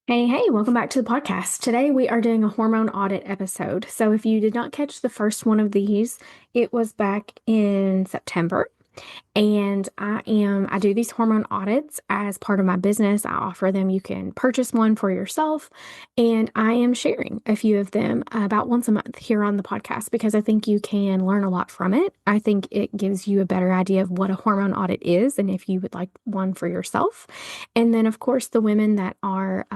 Hey, welcome back to the podcast. Today we are doing a hormone audit episode. So if you did not catch the first one of these, it was back in September. And I do these hormone audits as part of my business. I offer them. You can purchase one for yourself. And I am sharing a few of them about once a month here on the podcast because I think you can learn a lot from it. I think it gives you a better idea of what a hormone audit is and if you would like one for yourself. And then, of course, the women that are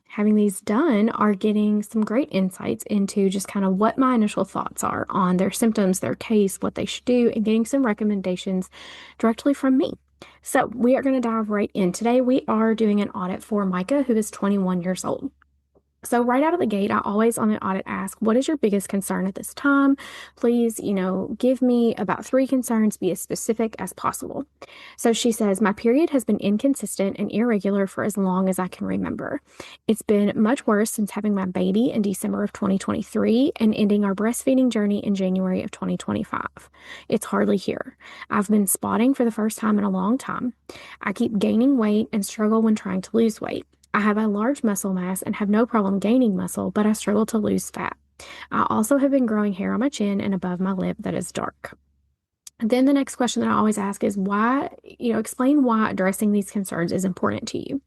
having these done are getting some great insights into just kind of what my initial thoughts are on their symptoms, their case, what they should do, and getting some recommendations directly from me. So we are going to dive right in. Today, we are doing an audit for Micah, who is 21 years old. So right out of the gate, I always on the audit ask, what is your biggest concern at this time? Please, give me about three concerns, be as specific as possible. So she says, my period has been inconsistent and irregular for as long as I can remember. It's been much worse since having my baby in December of 2023 and ending our breastfeeding journey in January of 2025. It's hardly here. I've been spotting for the first time in a long time. I keep gaining weight and struggle when trying to lose weight. I have a large muscle mass and have no problem gaining muscle, but I struggle to lose fat. I also have been growing hair on my chin and above my lip that is dark. And then the next question that I always ask is why, explain why addressing these concerns is important to you.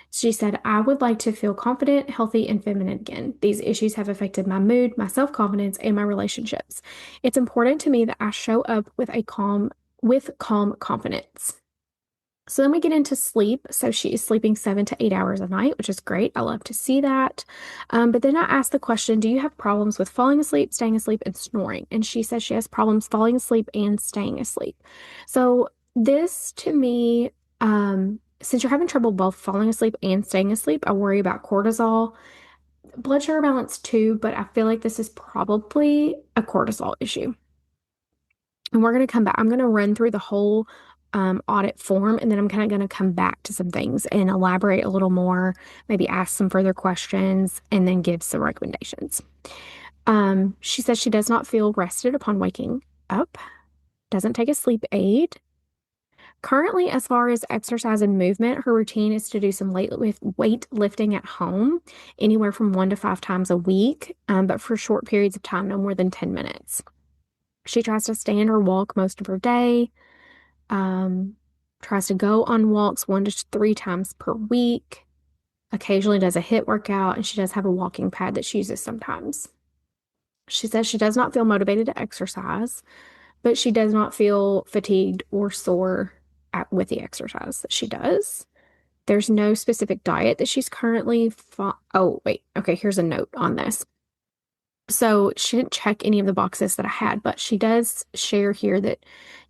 She said, I would like to feel confident, healthy, and feminine again. These issues have affected my mood, my self-confidence, and my relationships. It's important to me that I show up with calm confidence. So then we get into sleep. So she is sleeping 7 to 8 hours a night, which is great. I love to see that. But then I asked the question, do you have problems with falling asleep, staying asleep, and snoring? And she says she has problems falling asleep and staying asleep. So this to me, since you're having trouble both falling asleep and staying asleep, I worry about cortisol, blood sugar balance too, but I feel like this is probably a cortisol issue. And we're going to come back. I'm going to run through the whole audit form, and then I'm kind of going to come back to some things and elaborate a little more, maybe ask some further questions, and then give some recommendations. She says she does not feel rested upon waking up, doesn't take a sleep aid. Currently, as far as exercise and movement, her routine is to do some weight lifting at home, anywhere from 1 to 5 times a week, but for short periods of time, no more than 10 minutes. She tries to stand or walk most of her day. Tries to go on walks 1 to 3 times per week, occasionally does a HIIT workout, and she does have a walking pad that she uses sometimes. She says she does not feel motivated to exercise, but she does not feel fatigued or sore with the exercise that she does. There's no specific diet that she's currently oh, wait. Okay, here's a note on this. So she didn't check any of the boxes that I had, but she does share here that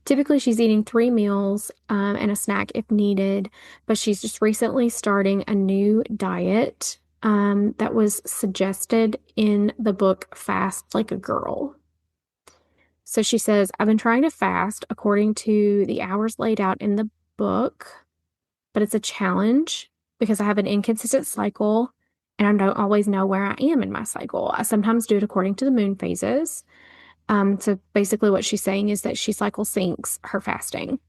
typically she's eating 3 meals and a snack if needed, but she's just recently starting a new diet that was suggested in the book Fast Like a Girl. So she says, I've been trying to fast according to the hours laid out in the book, but it's a challenge because I have an inconsistent cycle and I don't always know where I am in my cycle. I sometimes do it according to the moon phases. So basically what she's saying is that she cycle syncs her fasting.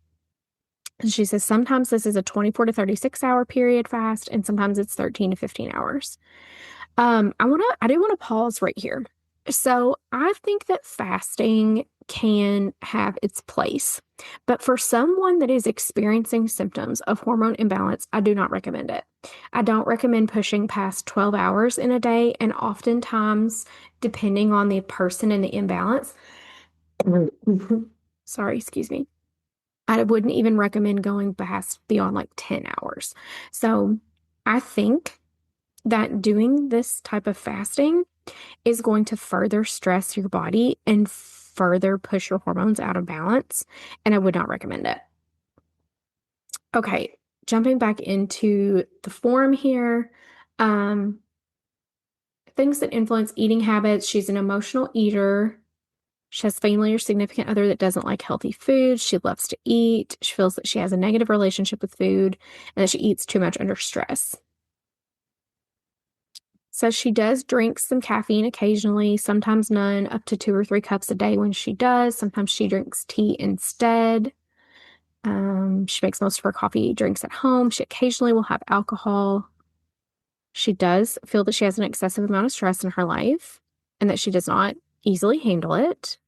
And she says sometimes this is a 24 to 36 hour period fast, and sometimes it's 13 to 15 hours. I do want to pause right here. So I think that fasting can have its place, but for someone that is experiencing symptoms of hormone imbalance, I do not recommend it. I don't recommend pushing past 12 hours in a day, and oftentimes, depending on the person and the imbalance, sorry, excuse me, I wouldn't even recommend going past beyond like 10 hours. So I think that doing this type of fasting is going to further stress your body and further push your hormones out of balance, and I would not recommend it. Okay, jumping back into the form here. Um, Things that influence eating habits. She's an emotional eater. She has family or significant other that doesn't like healthy food. She loves to eat. She feels that she has a negative relationship with food and that she eats too much under stress. Says she does drink some caffeine occasionally, sometimes none, up to 2 or 3 cups a day when she does. Sometimes she drinks tea instead. She makes most of her coffee drinks at home. She occasionally will have alcohol. She does feel that she has an excessive amount of stress in her life and that she does not easily handle it.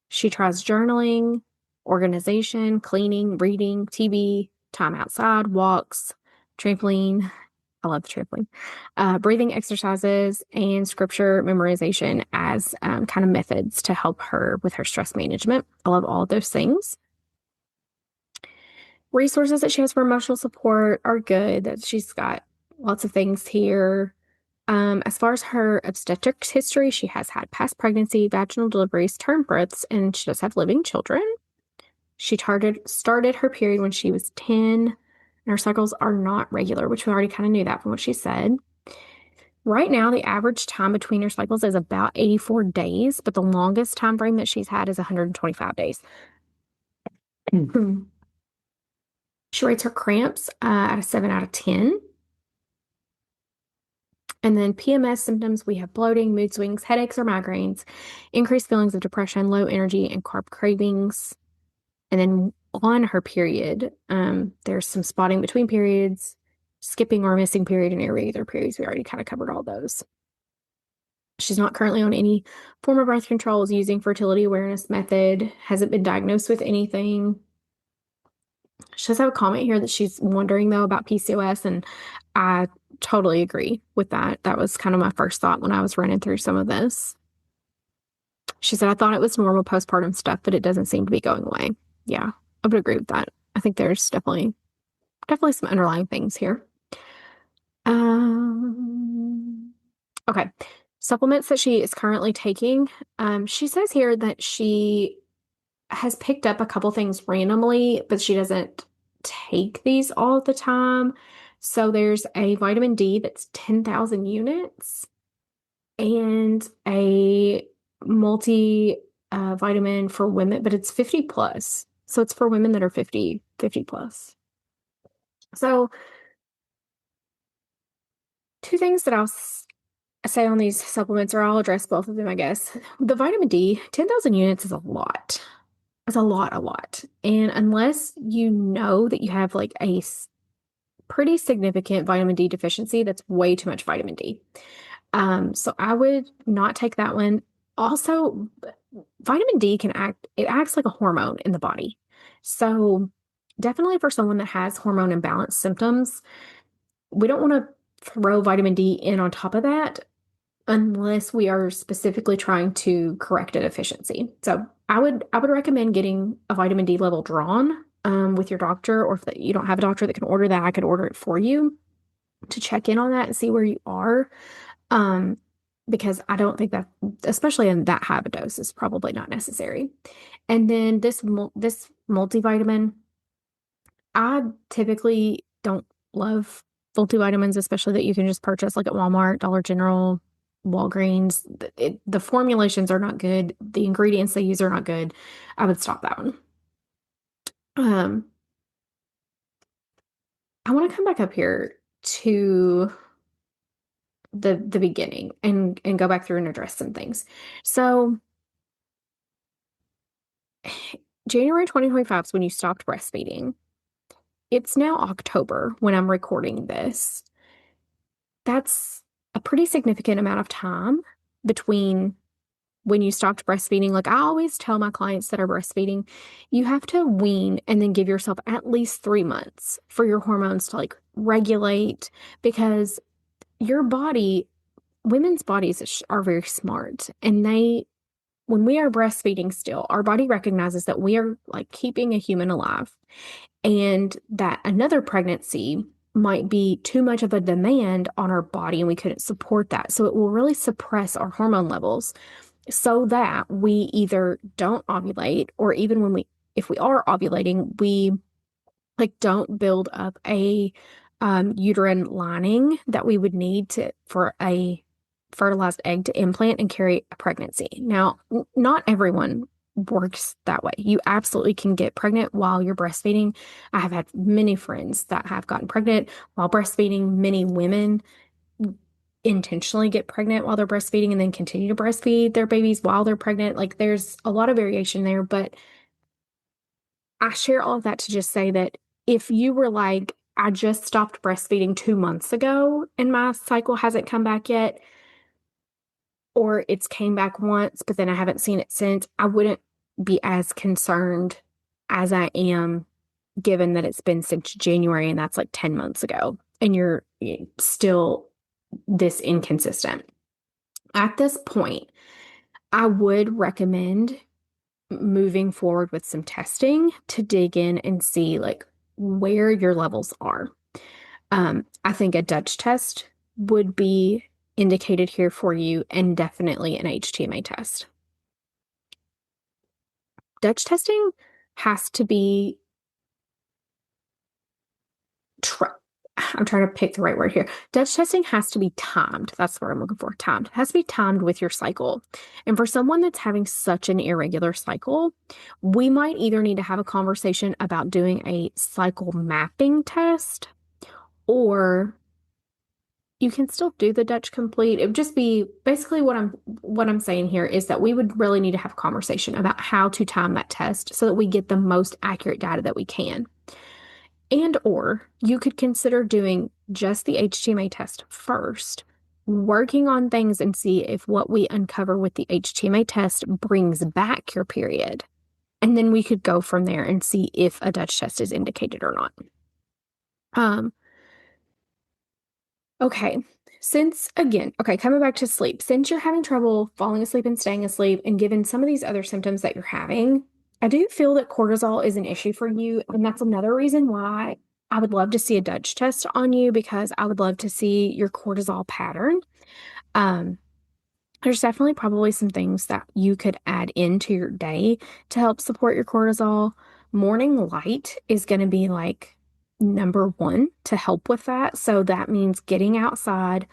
She tries journaling, organization, cleaning, reading, TV, time outside, walks, trampoline. I love the trampoline. Breathing exercises and scripture memorization as kind of methods to help her with her stress management. I love all of those things. Resources that she has for emotional support are good. That she's got lots of things here. As far as her obstetrics history, she has had past pregnancy, vaginal deliveries, term births, and she does have living children. She started her period when she was 10, and her cycles are not regular, which we already kind of knew that from what she said. Right now, the average time between her cycles is about 84 days, but the longest time frame that she's had is 125 days. She rates her cramps at a 7 out of 10. And then PMS symptoms, we have bloating, mood swings, headaches or migraines, increased feelings of depression, low energy, and carb cravings. And then on her period, there's some spotting between periods, skipping or missing period, and irregular periods. We already kind of covered all those. She's not currently on any form of birth control, is using fertility awareness method, hasn't been diagnosed with anything. She does have a comment here that she's wondering, though, about PCOS, and I totally agree with that. That was kind of my first thought when I was running through some of this. She said, I thought it was normal postpartum stuff, but it doesn't seem to be going away. Yeah, I would agree with that. I think there's definitely some underlying things here. Okay. Supplements that she is currently taking. She says here that she has picked up a couple things randomly, but she doesn't take these all the time. So there's a vitamin D that's 10,000 units and a multi vitamin for women, but it's 50 plus. So it's for women that are 50 plus. So two things that I'll say on these supplements, or I'll address both of them, I guess. The vitamin D, 10,000 units is a lot. It's a lot. And unless you know that you have like a pretty significant vitamin D deficiency, that's way too much vitamin D. So I would not take that one. Also, vitamin D it acts like a hormone in the body. So definitely for someone that has hormone imbalance symptoms, we don't want to throw vitamin D in on top of that unless we are specifically trying to correct a deficiency. So I would recommend getting a vitamin D level drawn with your doctor, or if you don't have a doctor that can order that, I could order it for you to check in on that and see where you are. Because I don't think that, especially in that high of a dose, is probably not necessary. And then this multivitamin, I typically don't love multivitamins, especially that you can just purchase like at Walmart, Dollar General, Walgreens. The formulations are not good. The ingredients they use are not good. I would stop that one. I want to come back up here to the beginning and go back through and address some things. So January 2025 is when you stopped breastfeeding. It's now October when I'm recording this. That's a pretty significant amount of time between when you stopped breastfeeding. Like I always tell my clients that are breastfeeding, you have to wean and then give yourself at least 3 months for your hormones to like regulate, because your body, women's bodies are very smart, and when we are breastfeeding still, our body recognizes that we are like keeping a human alive, and that another pregnancy might be too much of a demand on our body and we couldn't support that. So it will really suppress our hormone levels so that we either don't ovulate, or even if we are ovulating, we like don't build up a uterine lining that we would need for a fertilized egg to implant and carry a pregnancy. Now, not everyone works that way. You absolutely can get pregnant while you're breastfeeding. I have had many friends that have gotten pregnant while breastfeeding. Many women intentionally get pregnant while they're breastfeeding and then continue to breastfeed their babies while they're pregnant. Like there's a lot of variation there, but I share all of that to just say that if you were like, I just stopped breastfeeding 2 months ago and my cycle hasn't come back yet, or it's came back once, but then I haven't seen it since, I wouldn't be as concerned as I am given that it's been since January and that's like 10 months ago and you're still this inconsistent. At this point, I would recommend moving forward with some testing to dig in and see like where your levels are. I think a Dutch test would be indicated here for you and definitely an HTMA test. Dutch testing has to be I'm trying to pick the right word here. Dutch testing has to be timed. That's what I'm looking for. Timed. It has to be timed with your cycle. And for someone that's having such an irregular cycle, we might either need to have a conversation about doing a cycle mapping test, or you can still do the Dutch complete. It would just be basically what I'm saying here is that we would really need to have a conversation about how to time that test so that we get the most accurate data that we can. And or you could consider doing just the HTMA test first, working on things and see if what we uncover with the HTMA test brings back your period. And then we could go from there and see if a Dutch test is indicated or not. Okay. Coming back to sleep, since you're having trouble falling asleep and staying asleep, and given some of these other symptoms that you're having, I do feel that cortisol is an issue for you. And that's another reason why I would love to see a Dutch test on you, because I would love to see your cortisol pattern. Um, there's definitely probably some things that you could add into your day to help support your cortisol. Morning light is going to be like number one to help with that. So that means getting outside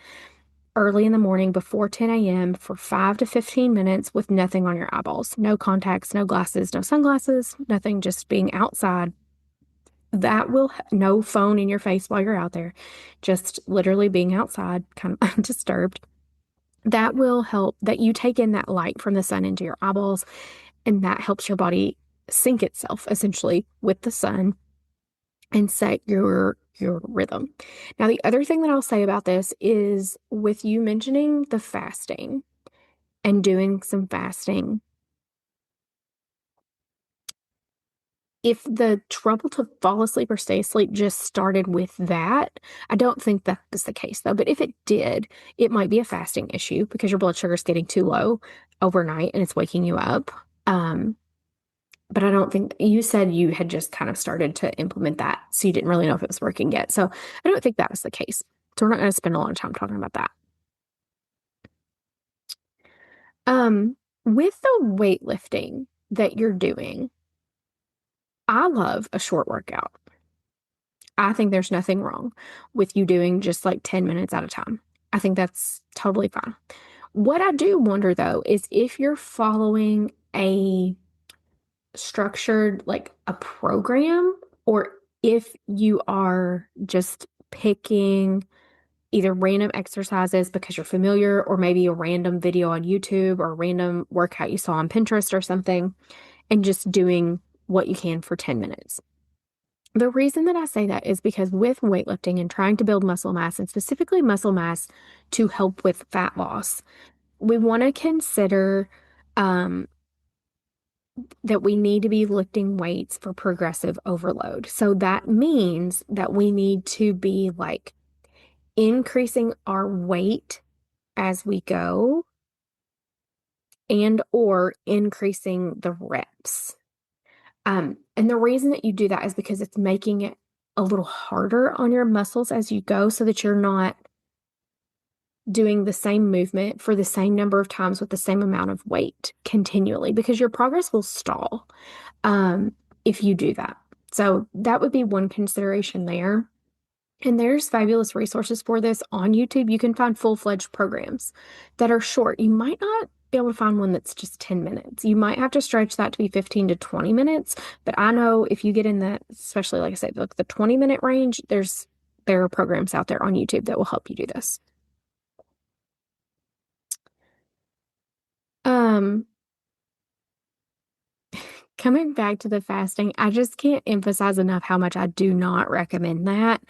early in the morning before 10 a.m. for 5 to 15 minutes with nothing on your eyeballs. No contacts, no glasses, no sunglasses, nothing, just being outside. That will, no phone in your face while you're out there, just literally being outside, kind of undisturbed. That will help that you take in that light from the sun into your eyeballs, and that helps your body sync itself essentially with the sun and set your rhythm. Now, the other thing that I'll say about this is with you mentioning the fasting and doing some fasting, if the trouble to fall asleep or stay asleep just started with that, I don't think that is the case though. But if it did, it might be a fasting issue because your blood sugar is getting too low overnight and it's waking you up. But I don't think you said you had just kind of started to implement that, so you didn't really know if it was working yet. So I don't think that was the case. So we're not going to spend a lot of time talking about that. With the weightlifting that you're doing, I love a short workout. I think there's nothing wrong with you doing just like 10 minutes at a time. I think that's totally fine. What I do wonder though is if you're following a structured, like a program, or if you are just picking either random exercises because you're familiar, or maybe a random video on YouTube or a random workout you saw on Pinterest or something, and just doing what you can for 10 minutes. The reason that I say that is because with weightlifting and trying to build muscle mass, and specifically muscle mass to help with fat loss, we want to consider um, that we need to be lifting weights for progressive overload. So that means that we need to be like increasing our weight as we go and or increasing the reps. And the reason that you do that is because it's making it a little harder on your muscles as you go so that you're not doing the same movement for the same number of times with the same amount of weight continually, because your progress will stall if you do that. So that would be one consideration there. And there's fabulous resources for this on YouTube. You can find full-fledged programs that are short. You might not be able to find one that's just 10 minutes. You might have to stretch that to be 15 to 20 minutes. But I know if you get in that, especially like I said, like the 20-minute range, there are programs out there on YouTube that will help you do this. Um, coming back to the fasting, I just can't emphasize enough how much I do not recommend that.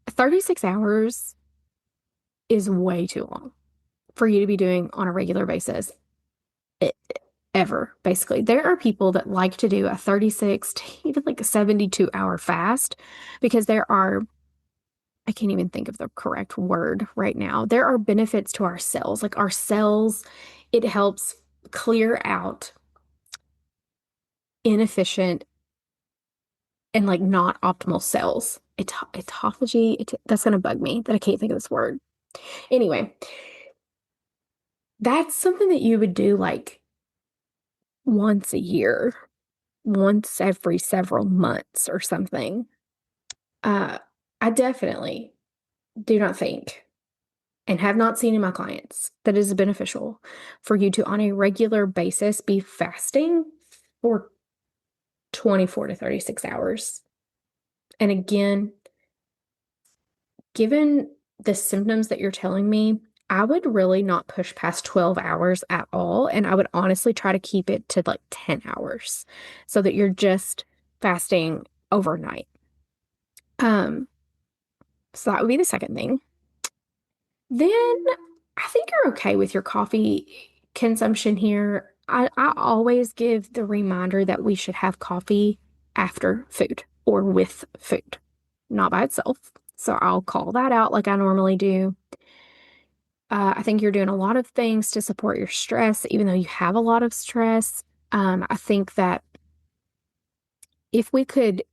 36 hours is way too long for you to be doing on a regular basis, e- ever, basically. There are people that like to do a 36 to even like a 72-hour fast because there are, I can't even think of the correct word right now. There are benefits to our cells. Like our cells, it helps clear out inefficient and like not optimal cells. Autophagy, that's going to bug me that I can't think of this word. Anyway, that's something that you would do like once a year, once every several months or something. I definitely do not think and have not seen in my clients that it is beneficial for you to, on a regular basis, be fasting for 24 to 36 hours. And again, given the symptoms that you're telling me, I would really not push past 12 hours at all. And I would honestly try to keep it to like 10 hours so that you're just fasting overnight. So that would be the second thing. Then I think you're okay with your coffee consumption here. I always give the reminder that we should have coffee after food or with food, not by itself. So I'll call that out like I normally do. I think you're doing a lot of things to support your stress, even though you have a lot of stress. I think that if we could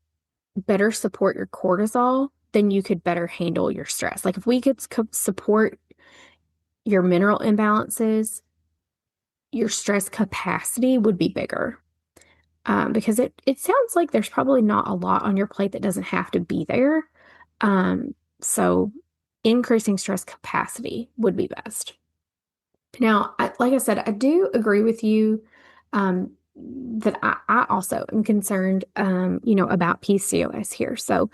better support your cortisol, then you could better handle your stress. Like if we could support your mineral imbalances, your stress capacity would be bigger. Because it sounds like there's probably not a lot on your plate that doesn't have to be there. So increasing stress capacity would be best. Now, like I said, I do agree with you that I also am concerned, about PCOS here. So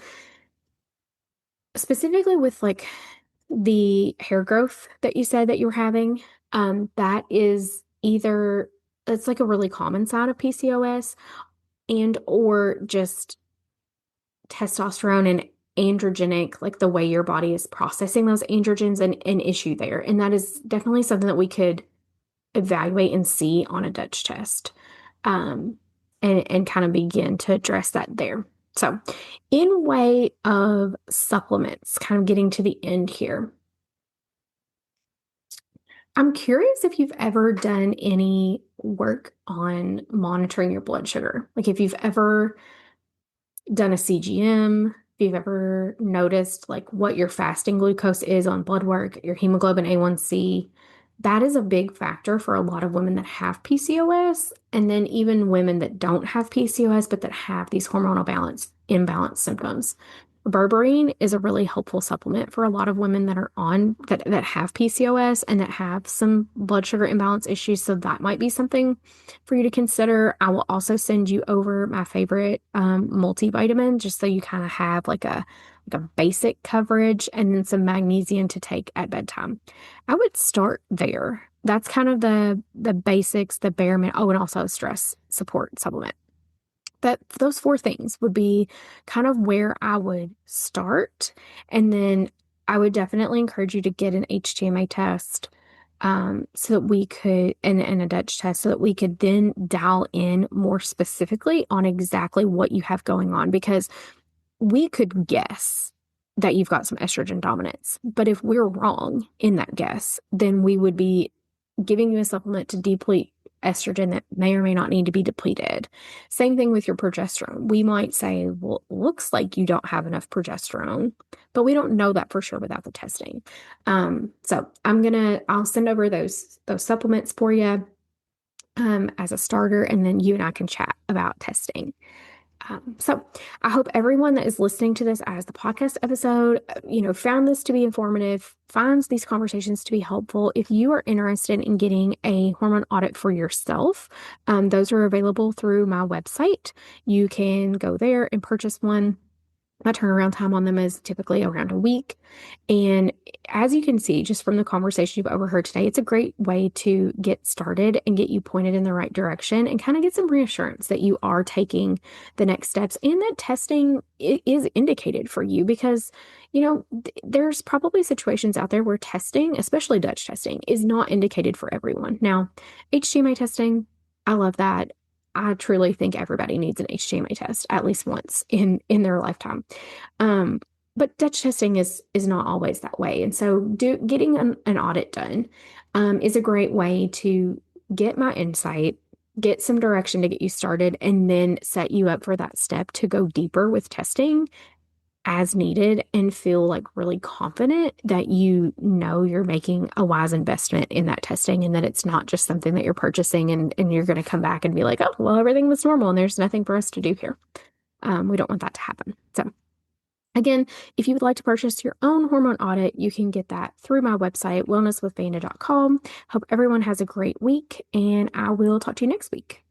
specifically with like the hair growth that you said that you were having, that is either it's like a really common sign of PCOS and or just testosterone and androgenic, like the way your body is processing those androgens and an issue there. And that is definitely something that we could evaluate and see on a Dutch test, um, and kind of begin to address that there. So, in way of supplements, kind of getting to the end here, I'm curious if you've ever done any work on monitoring your blood sugar. Like if you've ever done a CGM, if you've ever noticed like what your fasting glucose is on blood work, your hemoglobin A1C, that is a big factor for a lot of women that have PCOS, and then even women that don't have PCOS, but that have these hormonal imbalance symptoms. Berberine is a really helpful supplement for a lot of women that are on that have PCOS and that have some blood sugar imbalance issues. So that might be something for you to consider. I will also send you over my favorite multivitamin just so you kind of have like a basic coverage and then some magnesium to take at bedtime. I would start there. That's kind of the basics, the bare minimum. Oh, and also a stress support supplement. That those four things would be kind of where I would start. And then I would definitely encourage you to get an HTMA test, so that we could, and a Dutch test, so that we could then dial in more specifically on exactly what you have going on. Because we could guess that you've got some estrogen dominance. But if we're wrong in that guess, then we would be giving you a supplement to deplete estrogen that may or may not need to be depleted. Same thing with your progesterone. We might say, well, it looks like you don't have enough progesterone, but we don't know that for sure without the testing. So I'll send over those supplements for you as a starter, and then you and I can chat about testing. So I hope everyone that is listening to this as the podcast episode, found this to be informative, finds these conversations to be helpful. If you are interested in getting a hormone audit for yourself, those are available through my website. You can go there and purchase one. My turnaround time on them is typically around a week. And as you can see, just from the conversation you've overheard today, it's a great way to get started and get you pointed in the right direction and kind of get some reassurance that you are taking the next steps and that testing is indicated for you because, there's probably situations out there where testing, especially Dutch testing, is not indicated for everyone. Now, HTMA testing, I love that. I truly think everybody needs an HTMA test at least once in their lifetime. Um, but Dutch testing is not always that way. And so getting an audit done is a great way to get my insight, get some direction to get you started, and then set you up for that step to go deeper with testing as needed and feel like really confident that you're making a wise investment in that testing and that it's not just something that you're purchasing and you're going to come back and be like, oh, well, everything was normal and there's nothing for us to do here. We don't want that to happen. So again, if you would like to purchase your own hormone audit, you can get that through my website, wellnesswithvanda.com. Hope everyone has a great week, and I will talk to you next week.